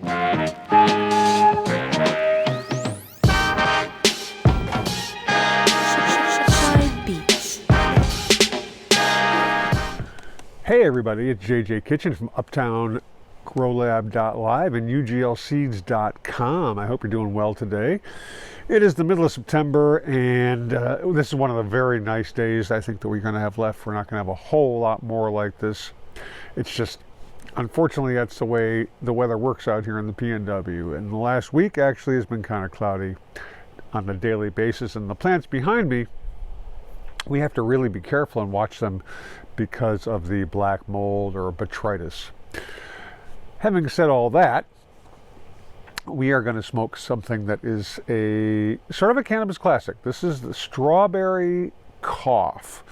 Hey everybody, it's JJ Kitchen from Uptowngrowlab.live and uglseeds.com. I hope you're doing well today. It is the middle of September, and this is one of the very nice days I think that we're going to have left. We're not going to have a whole lot more like this. It's just, unfortunately, that's the way the weather works out here in the PNW. And the last week actually has been kind of cloudy on a daily basis, and the plants behind me, we have to really be careful and watch them because of the black mold or botrytis. Having said all that, we are going to smoke something that is a sort of a cannabis classic. This is the strawberry cough.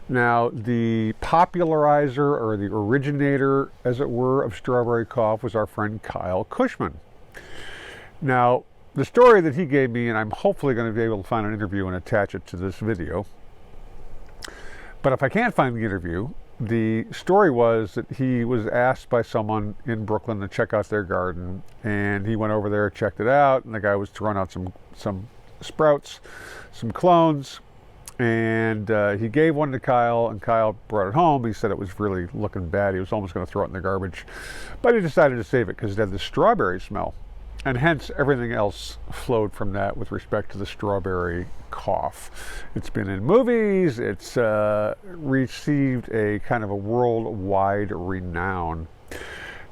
Now, the popularizer or the originator, as it were, of strawberry cough was our friend Kyle Kushman. Now, the story that he gave me, and I'm hopefully going to be able to find an interview and attach it to this video. But if I can't find the interview, the story was that he was asked by someone in Brooklyn to check out their garden, and he went over there, checked it out, and the guy was throwing out some sprouts, some clones, and he gave one to Kyle, and Kyle brought it home. He said it was really looking bad. He was almost going to throw it in the garbage, but he decided to save it because it had the strawberry smell, and hence everything else flowed from that with respect to the strawberry cough. It's been in movies. It's received a kind of a worldwide renown.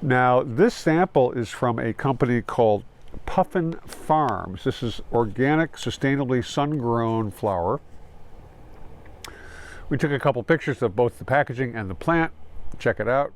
Now, this sample is from a company called Puffin Farms. This is organic, sustainably sun-grown flower. We took a couple pictures of both the packaging and the plant. Check it out.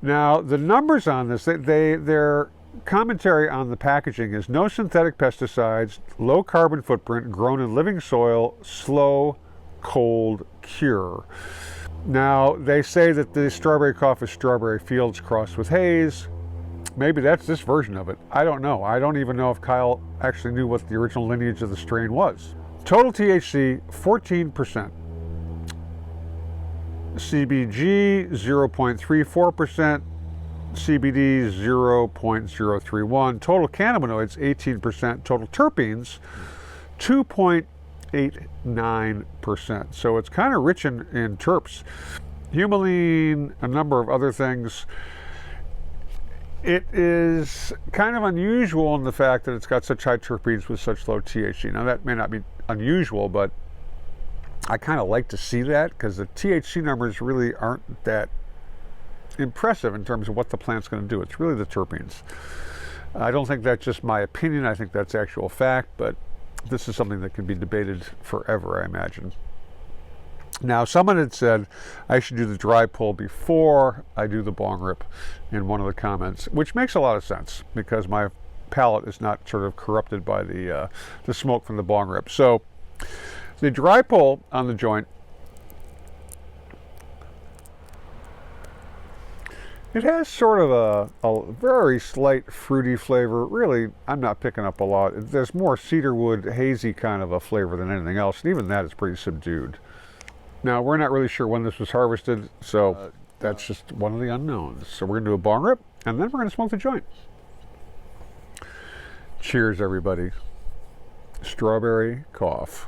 Now, the numbers on this, their commentary on the packaging is no synthetic pesticides, low carbon footprint, grown in living soil, slow, cold cure. Now, they say that the strawberry cough is strawberry fields crossed with haze. Maybe that's this version of it. I don't know. I don't even know if Kyle actually knew what the original lineage of the strain was. Total THC, 14%. CBG 0.34%, CBD 0.031, total cannabinoids 18%, total terpenes 2.89%. So it's kind of rich in terps. Humulene, a number of other things. It is kind of unusual in the fact that it's got such high terpenes with such low THC. Now that may not be unusual, but I kind of like to see that because the THC numbers really aren't that impressive in terms of what the plant's going to do. It's really the terpenes. I don't think that's just my opinion. I think that's actual fact, but this is something that can be debated forever, I imagine. Now, someone had said I should do the dry pull before I do the bong rip in one of the comments, which makes a lot of sense because my palate is not sort of corrupted by the smoke from the bong rip. So, the dry pull on the joint, it has sort of a very slight fruity flavor. Really, I'm not picking up a lot. There's more cedarwood, hazy kind of a flavor than anything else, and even that is pretty subdued. Now, we're not really sure when this was harvested, so that's just one of the unknowns. So we're going to do a bong rip, and then we're going to smoke the joint. Cheers, everybody. Strawberry cough.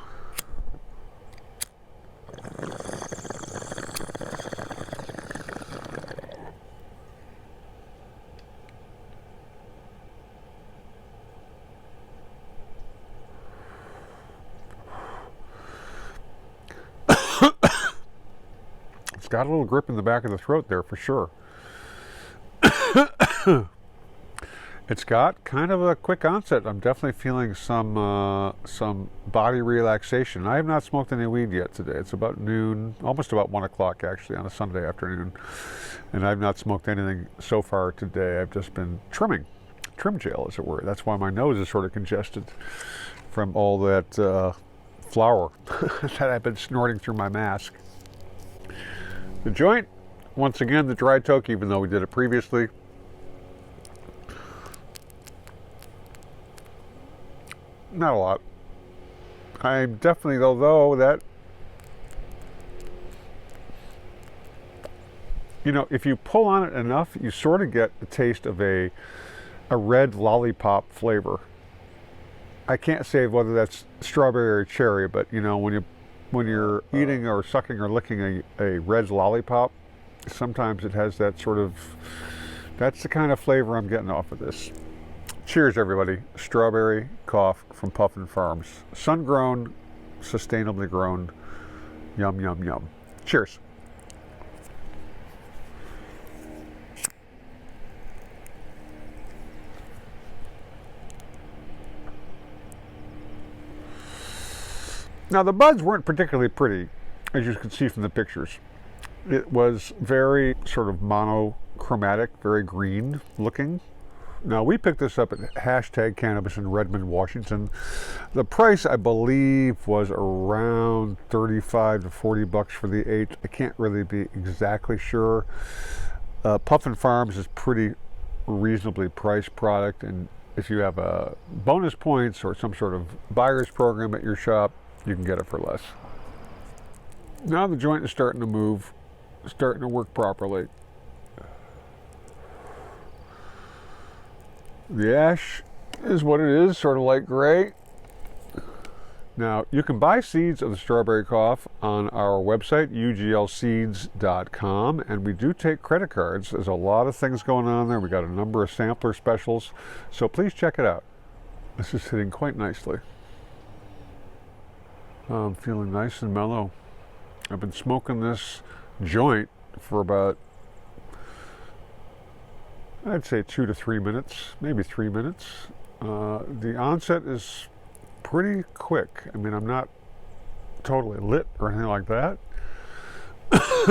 It's got a little grip in the back of the throat there for sure. It's got kind of a quick onset. I'm definitely feeling some body relaxation. I have not smoked any weed yet today. It's about noon, almost about 1 o'clock actually on a Sunday afternoon. And I've not smoked anything so far today. I've just been trim jail, as it were. That's why my nose is sort of congested from all that flour that I've been snorting through my mask. The joint, once again, the dry toke, even though we did it previously. not a lot. I'm definitely, although that, you know, if you pull on it enough, you sort of get the taste of a red lollipop flavor. I can't say whether that's strawberry or cherry, but you know, when you're eating or sucking or licking a red lollipop, sometimes it has that sort of, that's the kind of flavor I'm getting off of this. Cheers, everybody. Strawberry cough from Puffin Farms. Sun-grown, sustainably grown. Yum, yum, yum. Cheers. Now, the buds weren't particularly pretty, as you can see from the pictures. It was very sort of monochromatic, very green looking. Now, we picked this up at hashtag Cannabis in Redmond, Washington. The price, I believe, was around 35 to 40 bucks for the 8. I can't really be exactly sure. Puffin Farms is pretty reasonably priced product, and if you have bonus points or some sort of buyer's program at your shop, you can get it for less. Now the joint is starting to move, starting to work properly. The ash is what it is, sort of light gray. Now, you can buy seeds of the strawberry cough on our website, use.Seeds.com, and we do take credit cards. There's a lot of things going on there. We got a number of sampler specials, so please check it out. This is sitting quite nicely. I'm feeling nice and mellow. I've been smoking this joint for about, I'd say 2 to 3 minutes, maybe 3 minutes. The onset is pretty quick. I mean, I'm not totally lit or anything like that,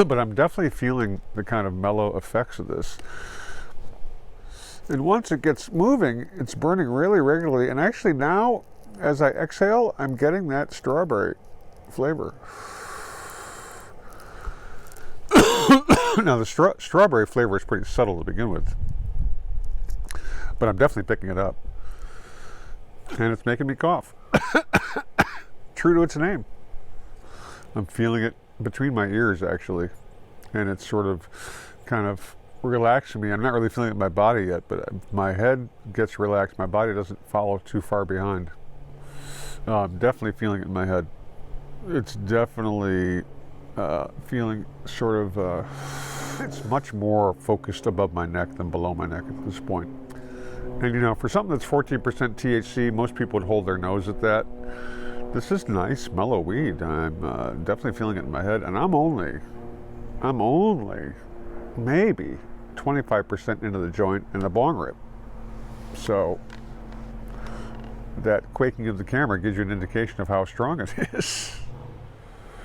but I'm definitely feeling the kind of mellow effects of this. And once it gets moving, it's burning really regularly. And actually now, as I exhale, I'm getting that strawberry flavor. Now, the strawberry flavor is pretty subtle to begin with, but I'm definitely picking it up. And it's making me cough. True to its name. I'm feeling it between my ears, actually. And it's sort of kind of relaxing me. I'm not really feeling it in my body yet, but my head gets relaxed. My body doesn't follow too far behind. I'm definitely feeling it in my head. It's definitely feeling sort of, it's much more focused above my neck than below my neck at this point. And you know, for something that's 14% THC, most people would hold their nose at that. This is nice, mellow weed. I'm definitely feeling it in my head, and I'm only maybe 25% into the joint and the bong rip. So that quaking of the camera gives you an indication of how strong it is.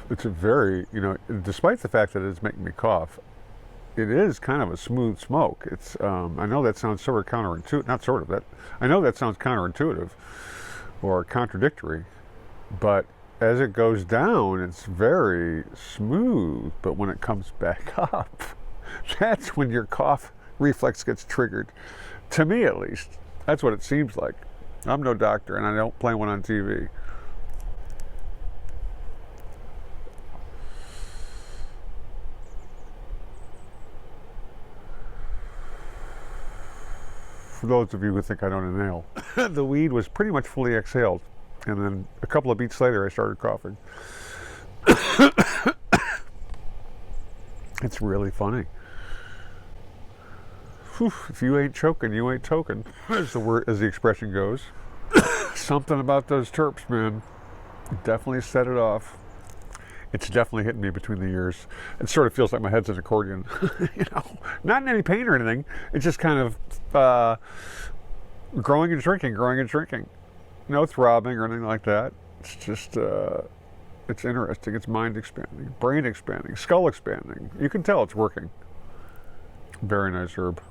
It's a very, you know, despite the fact that it's making me cough, it is kind of a smooth smoke. It's, I know that sounds sort of counterintuitive, not sort of, that, I know that sounds counterintuitive or contradictory, but as it goes down, it's very smooth, but when it comes back up, that's when your cough reflex gets triggered. To me, at least. That's what it seems like. I'm no doctor, and I don't play one on TV. For those of you who think I don't inhale, the weed was pretty much fully exhaled, and then a couple of beats later I started coughing. It's really funny. Whew, if you ain't choking, you ain't token, as the expression goes. Something about those terps, man, definitely set it off. It's definitely hitting me between the ears. It sort of feels like my head's an accordion. You know, not in any pain or anything. It's just kind of growing and shrinking, growing and shrinking. No throbbing or anything like that. It's just, it's interesting. It's mind expanding, brain expanding, skull expanding. You can tell it's working. Very nice herb.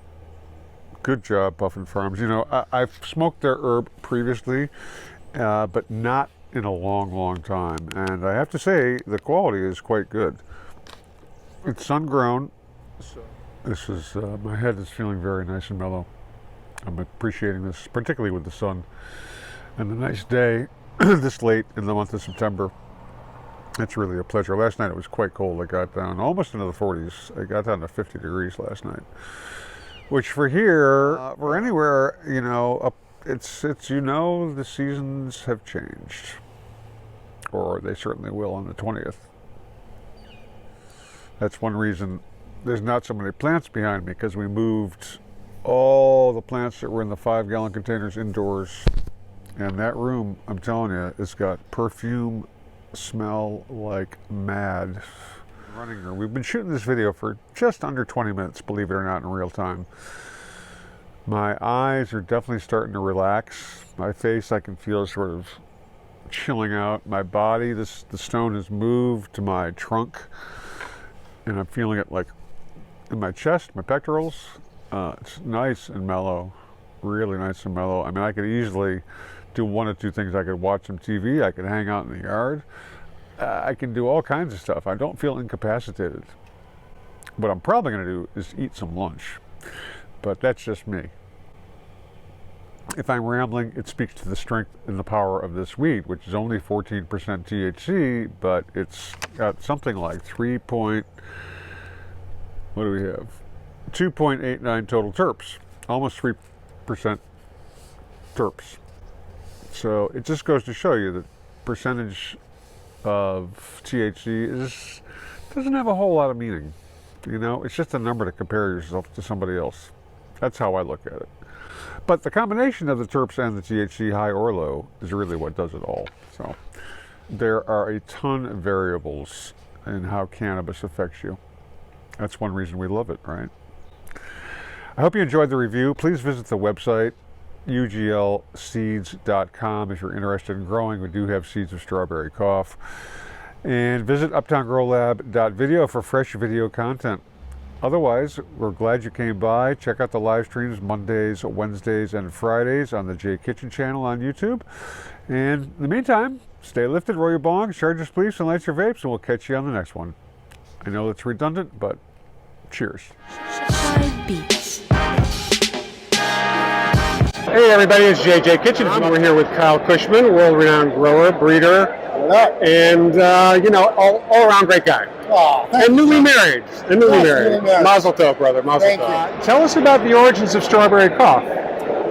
Good job, Puffin Farms. You know, I've smoked their herb previously, but not in a long, long time. And I have to say, the quality is quite good. It's sun-grown. This is, my head is feeling very nice and mellow. I'm appreciating this, particularly with the sun. and a nice day this late in the month of September. It's really a pleasure. Last night it was quite cold. I got down almost into the 40s. I got down to 50 degrees last night, which for here, for anywhere, you know, it's the seasons have changed, or they certainly will on the 20th. That's one reason there's not so many plants behind me, because we moved all the plants that were in the 5-gallon containers indoors. And that room, I'm telling you, it's got perfume smell like mad. Running room. We've been shooting this video for just under 20 minutes, believe it or not, in real time. My eyes are definitely starting to relax. My face, I can feel sort of chilling out. My body, the stone has moved to my trunk, and I'm feeling it like in my chest, my pectorals. It's nice and mellow, really nice and mellow. I mean, I could easily do one of two things. I could watch some TV, I could hang out in the yard, I can do all kinds of stuff. I don't feel incapacitated. What I'm probably going to do is eat some lunch, but that's just me. If I'm rambling, it speaks to the strength and the power of this weed, which is only 14% THC, but it's got something like 2.89 total terps, almost 3% terps. So it just goes to show you that percentage of THC doesn't have a whole lot of meaning. You know, it's just a number to compare yourself to somebody else. That's how I look at it. But the combination of the terps and the THC, high or low, is really what does it all. So there are a ton of variables in how cannabis affects you. That's one reason we love it, right? I hope you enjoyed the review. Please visit the website, use.Seeds.com, if you're interested in growing. We do have seeds of strawberry cough. And visit Uptowngrowlab.video for fresh video content. Otherwise, we're glad you came by. Check out the live streams Mondays, Wednesdays, and Fridays on the J Kitchen channel on YouTube. And in the meantime, stay lifted, roll your bongs, charge your spleefs, and light your vapes, and we'll catch you on the next one. I know it's redundant, but cheers. Hey everybody, it's JJ Kitchen. We're here with Kyle Kushman, world-renowned grower, breeder, and all-around great guy. Oh, and newly married. Newly married. Mazel tov, brother. Mazel Thank tov. you. Tell us about the origins of strawberry cough.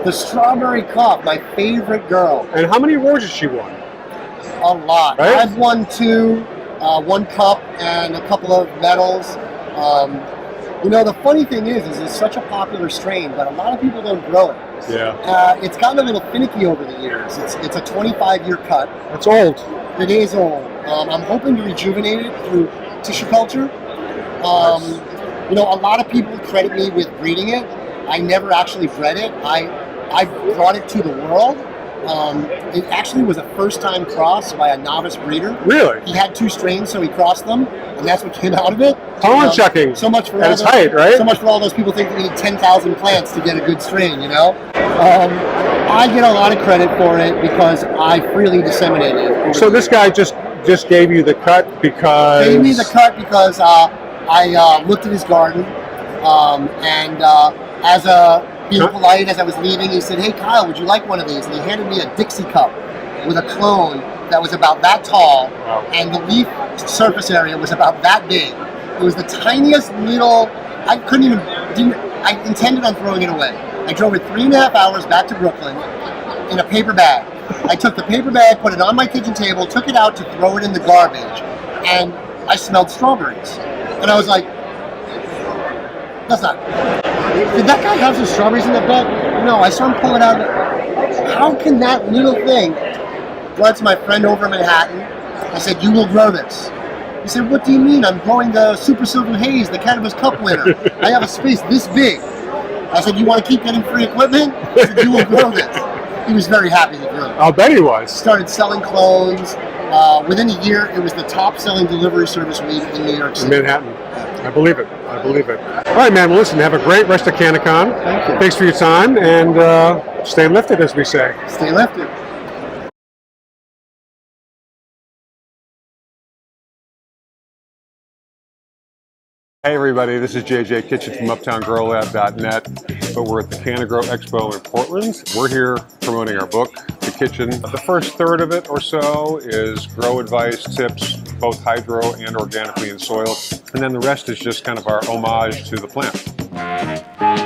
The strawberry cough, my favorite girl. And how many awards has she won? A lot. Right? I've won 2, 1 cup and a couple of medals. The funny thing is it's such a popular strain, but a lot of people don't grow it. Yeah. It's gotten a little finicky over the years. It's a 25-year cut. That's old. It is old. I'm hoping to rejuvenate it through tissue culture. Nice. A lot of people credit me with breeding it. I never actually bred it. I brought it to the world. It actually was a first-time cross by a novice breeder. Really? He had 2 strains, so he crossed them, and that's what came out of it. Pollen checking. So much for at its height, right? So much for all those people think that we need 10,000 plants to get a good strain. I get a lot of credit for it because I freely disseminate it. So this guy just gave you the cut because... Gave me the cut because I looked at his garden, and as a... being polite, as I was leaving, he said, "Hey Kyle, would you like one of these?" And he handed me a Dixie cup with a clone that was about that tall, and the leaf surface area was about that big. It was the tiniest little, I intended on throwing it away. I drove it 3.5 hours back to Brooklyn in a paper bag. I took the paper bag, put it on my kitchen table, took it out to throw it in the garbage, and I smelled strawberries. And I was like, that's not... Did that guy have some strawberries in the bed? No, I saw him pull it out. How can that little thing... Brought to my friend over in Manhattan. I said, "You will grow this." He said, "What do you mean? I'm growing the Super Silver Haze, the Cannabis Cup winner. I have a space this big." I said, "You want to keep getting free equipment?" He said, "You will grow this." He was very happy to grow it. I'll bet he was. Started selling clones. Within a year, it was the top-selling delivery service weed in New York City. In Manhattan. I believe it. I believe it. All right, man. Well, listen, have a great rest of CannaCon. Thank you. Thanks for your time, and stay lifted, as we say. Stay lifted. Hey everybody, this is JJ Kitchen from Uptowngrowlab.net, but we're at the CannaGrow Expo in Portland. We're here promoting our book, The kitchen. The first third of it or so is grow advice, tips, both hydro and organically in soil. And then the rest is just kind of our homage to the plant.